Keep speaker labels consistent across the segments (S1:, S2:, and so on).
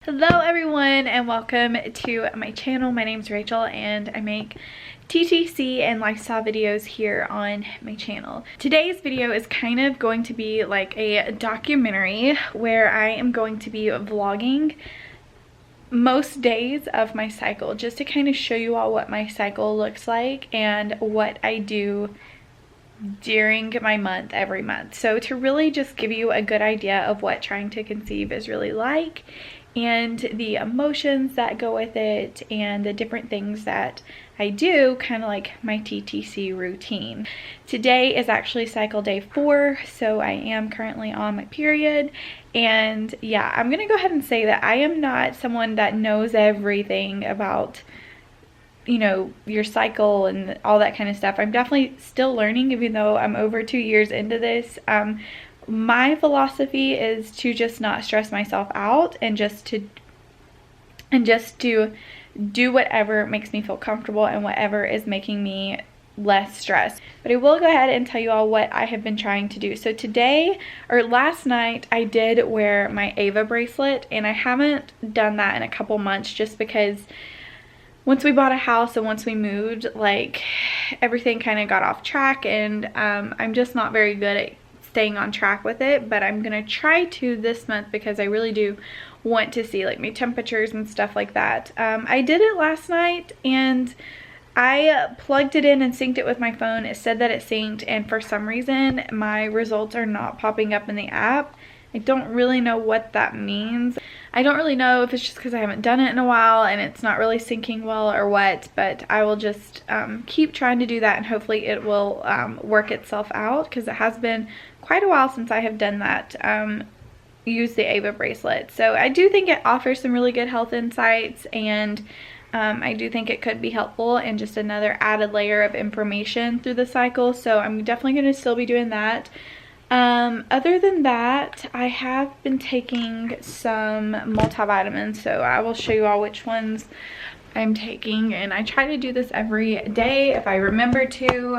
S1: Hello everyone and welcome to my channel. My name is Rachel and I make TTC and lifestyle videos here on my channel. Today's video is kind of going to be like a documentary where I am going to be vlogging most days of my cycle, just to kind of show you all what my cycle looks like and what I do during my month every month. So to really just give you a good idea of what trying to conceive is really like and the emotions that go with it and the different things that I do, kind of like my TTC routine. Today is actually cycle day 4, so I am currently on my period. And yeah, I'm gonna go ahead and say that I am not someone that knows everything about, you know, your cycle and all that kind of stuff. I'm definitely still learning, even though I'm over 2 years into this. My philosophy is to just not stress myself out and just to do whatever makes me feel comfortable and whatever is making me less stressed. But I will go ahead and tell you all what I have been trying to do. So today, or last night, I did wear my Ava bracelet, and I haven't done that in a couple months just because once we bought a house and once we moved, like, everything kind of got off track, and I'm just not very good at staying on track with it. But I'm gonna try to this month because I really do want to see like my temperatures and stuff like that. I did it last night and I plugged it in and synced it with my phone. It said that it synced, and for some reason my results are not popping up in the app. I don't really know what that means. I don't really know if it's just because I haven't done it in a while and it's not really syncing well or what, but I will just keep trying to do that, and hopefully it will work itself out, because it has been quite a while since I have done that, use the Ava bracelet. So I do think it offers some really good health insights, and I do think it could be helpful and just another added layer of information through the cycle. So I'm definitely going to still be doing that. Other than that, I have been taking some multivitamins, so I will show you all which ones I'm taking, and I try to do this every day if I remember to.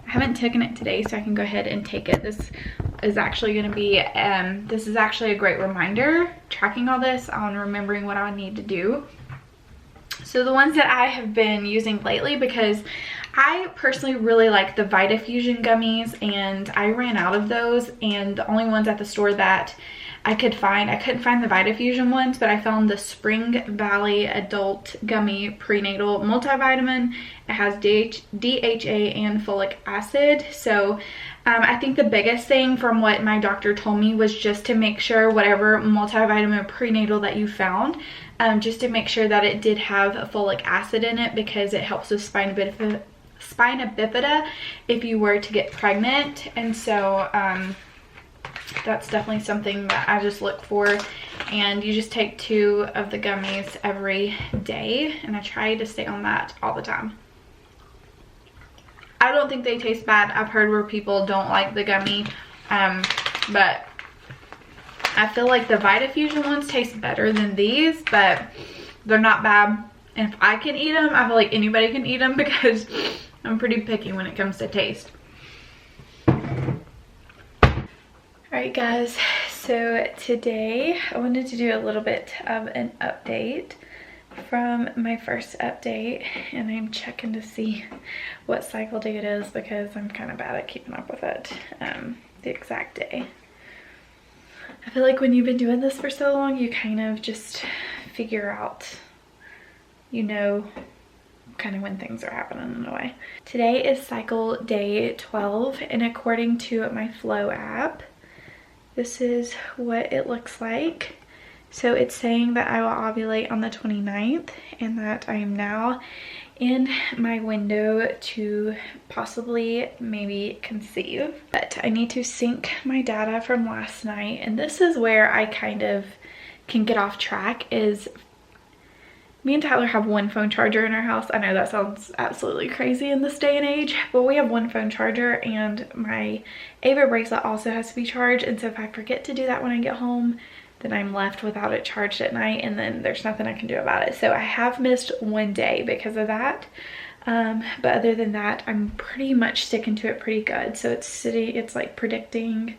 S1: I haven't taken it today, so I can go ahead and take it. This is actually going to be, this is actually a great reminder, tracking all this on remembering what I need to do. So the ones that I have been using lately, because I personally really like the Vitafusion gummies, and I ran out of those, and the only ones at the store that I couldn't find the Vitafusion ones, but I found the Spring Valley Adult Gummy Prenatal Multivitamin. It has DHA and folic acid. So I think the biggest thing from what my doctor told me was just to make sure whatever multivitamin prenatal that you found, just to make sure that it did have folic acid in it, because it helps with spina bifida if you were to get pregnant. And so that's definitely something that I just look for. And you just take 2 of the gummies every day, and I try to stay on that all the time. I don't think they taste bad. I've heard where people don't like the gummy, but I feel like the Vitafusion ones taste better than these, but they're not bad. And if I can eat them, I feel like anybody can eat them, because I'm pretty picky when it comes to taste. Alright guys, so today I wanted to do a little bit of an update from my first update, and I'm checking to see what cycle day it is, because I'm kind of bad at keeping up with it, the exact day. I feel like when you've been doing this for so long, you kind of just figure out, you know, kind of when things are happening in a way. Today is cycle day 12, and according to my Flow app, this is what it looks like. So it's saying that I will ovulate on the 29th, and that I am now in my window to possibly maybe conceive. But I need to sync my data from last night, and this is where I kind of can get off track. Is me and Tyler have one phone charger in our house. I know that sounds absolutely crazy in this day and age, but we have one phone charger, and my Ava bracelet also has to be charged. And so if I forget to do that when I get home, then I'm left without it charged at night, and then there's nothing I can do about it. So I have missed one day because of that. But other than that, I'm pretty much sticking to it pretty good. So it's like predicting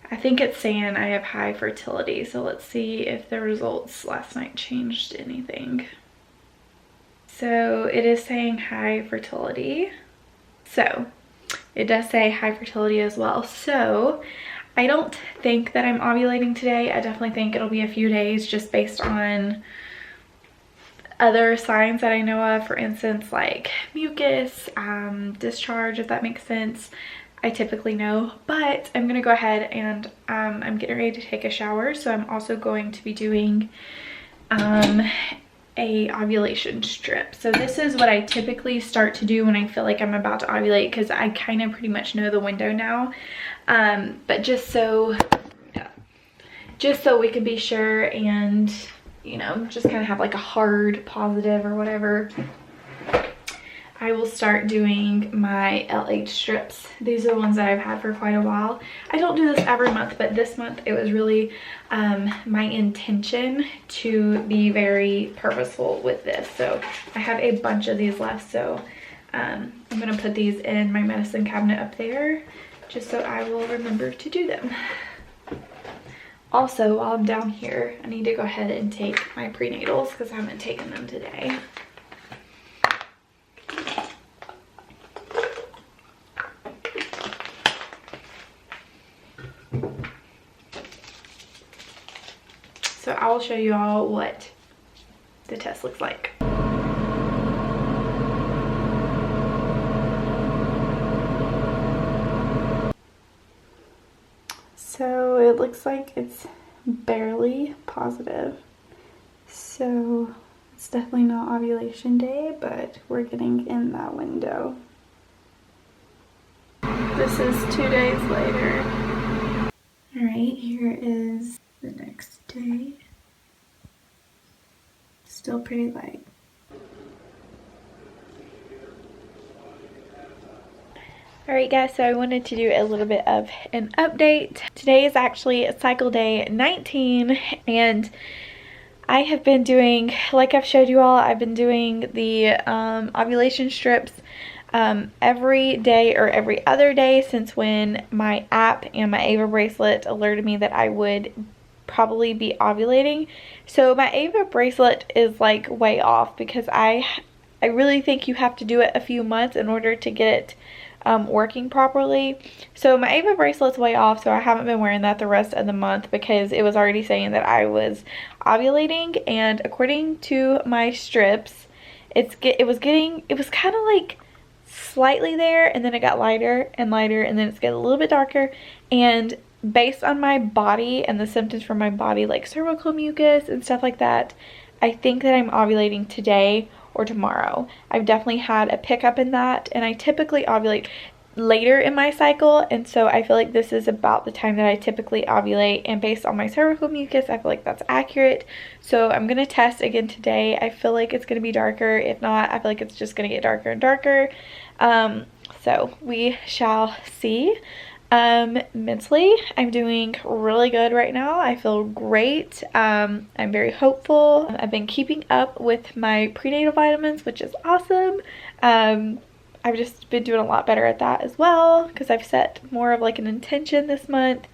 S1: I think it's saying I have high fertility, so let's see if the results last night changed anything. So it is saying high fertility. So it does say high fertility as well. So I don't think that I'm ovulating today. I definitely think it'll be a few days just based on other signs that I know of. For instance, like mucus, discharge, if that makes sense. I typically know, but I'm gonna go ahead and I'm getting ready to take a shower. So I'm also going to be doing a ovulation strip. So this is what I typically start to do when I feel like I'm about to ovulate, because I kind of pretty much know the window now. But just so we can be sure and, you know, just kind of have like a hard positive or whatever, I will start doing my LH strips. These are the ones that I've had for quite a while. I don't do this every month, but this month it was really my intention to be very purposeful with this. So I have a bunch of these left, so I'm gonna put these in my medicine cabinet up there just so I will remember to do them. Also, while I'm down here, I need to go ahead and take my prenatals because I haven't taken them today. So I will show you all what the test looks like. So it looks like it's barely positive. So it's definitely not ovulation day, but we're getting in that window. This is 2 days later. All right, here is the next day. Still pretty light. Alright guys, so I wanted to do a little bit of an update. Today is actually cycle day 19, and I have been doing, like I've showed you all, I've been doing the ovulation strips every day or every other day since when my app and my Ava bracelet alerted me that I would probably be ovulating. So my Ava bracelet is like way off because I really think you have to do it a few months in order to get it working properly. So my Ava bracelet's way off, so I haven't been wearing that the rest of the month because it was already saying that I was ovulating, and according to my strips, it was kind of like slightly there, and then it got lighter and lighter, and then it's getting a little bit darker. And based on my body and the symptoms from my body, like cervical mucus and stuff like that, I think that I'm ovulating today or tomorrow. I've definitely had a pickup in that, and I typically ovulate later in my cycle, and so I feel like this is about the time that I typically ovulate, and based on my cervical mucus, I feel like that's accurate. So I'm gonna test again today. I feel like it's gonna be darker. If not, I feel like it's just gonna get darker and darker. So we shall see. Mentally, I'm doing really good right now. I feel great. I'm very hopeful. I've been keeping up with my prenatal vitamins, which is awesome. I've just been doing a lot better at that as well because I've set more of like an intention this month.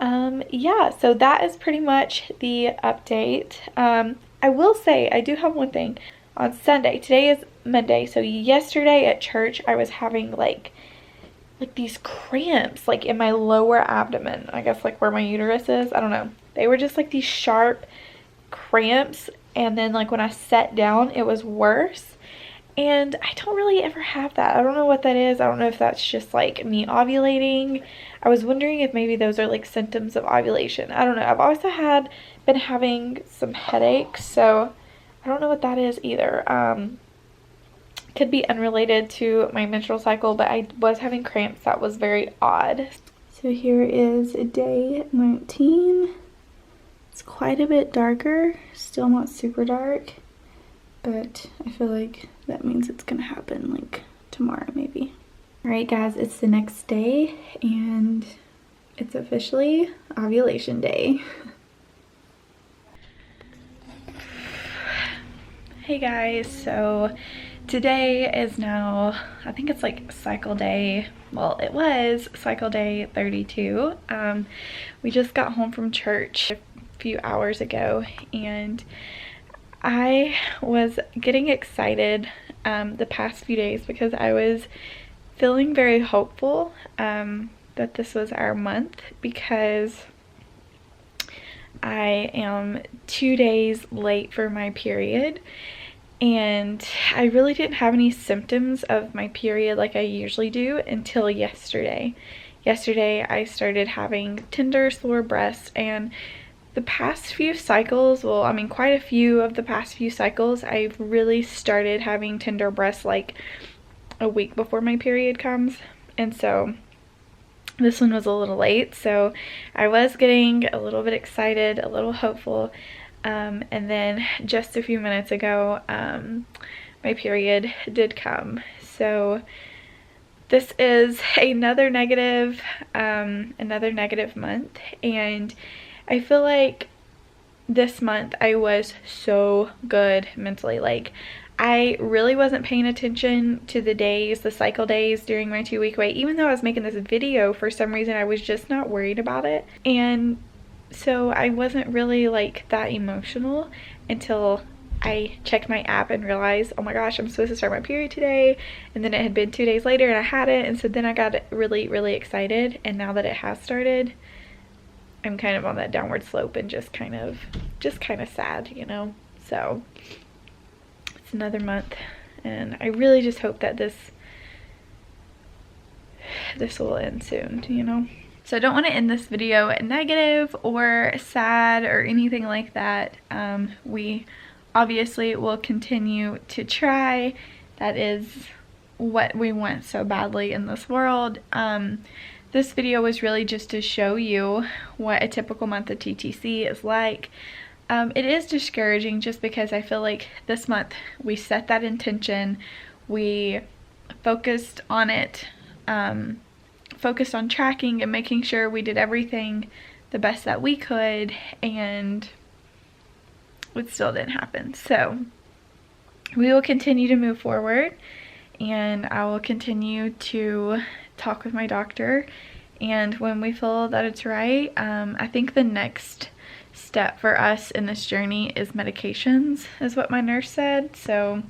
S1: Yeah, so that is pretty much the update. I will say I do have one thing. On Sunday, today is Monday, so yesterday at church I was having like these cramps like in my lower abdomen, I guess like where my uterus is. I don't know, they were just like these sharp cramps, and then like when I sat down it was worse, and I don't really ever have that. I don't know what that is. I don't know if that's just like me ovulating. I was wondering if maybe those are like symptoms of ovulation. I don't know. I've also been having some headaches, so I don't know what that is either. Could be unrelated to my menstrual cycle, but I was having cramps. That was very odd. So here is day 19. It's quite a bit darker, still not super dark, but I feel like that means it's gonna happen like tomorrow maybe. All right guys, it's the next day and it's officially ovulation day. Hey guys, so today is now, I think it's like cycle day, well, it was cycle day 32. We just got home from church a few hours ago, and I was getting excited the past few days because I was feeling very hopeful that this was our month, because I am 2 days late for my period, and I really didn't have any symptoms of my period like I usually do until yesterday. Yesterday I started having tender, sore breasts, and the past few cycles, well, I mean quite a few of the past few cycles, I've really started having tender breasts like a week before my period comes, and so this one was a little late, so I was getting a little bit excited, a little hopeful, and then just a few minutes ago, my period did come. So this is another negative month, and I feel like this month I was so good mentally. Like, I really wasn't paying attention to the days, the cycle days during my 2-week wait. Even though I was making this video, for some reason I was just not worried about it. And so I wasn't really like that emotional until I checked my app and realized, oh my gosh, I'm supposed to start my period today. And then it had been 2 days later and I hadn't. And so then I got really, really excited. And now that it has started, I'm kind of on that downward slope and just kind of sad, you know? So it's another month, and I really just hope that this will end soon, you know? So I don't want to end this video negative or sad or anything like that. We obviously will continue to try. That is what we want so badly in this world. This video was really just to show you what a typical month of TTC is like. It is discouraging just because I feel like this month we set that intention, we focused on it, focused on tracking and making sure we did everything the best that we could, and it still didn't happen. So we will continue to move forward, and I will continue to talk with my doctor, and when we feel that it's right, I think the next step for us in this journey is medications, is what my nurse said. So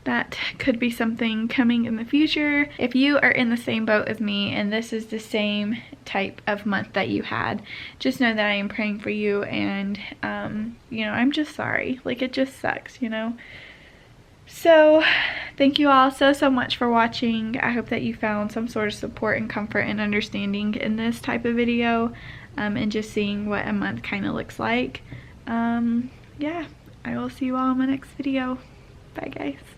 S1: that could be something coming in the future. If you are in the same boat as me and this is the same type of month that you had, just know that I am praying for you, and you know, I'm just sorry. Like, it just sucks, you know? So thank you all so much for watching. I hope that you found some sort of support and comfort and understanding in this type of video, and just seeing what a month kind of looks like. Yeah, I will see you all in my next video. Bye guys.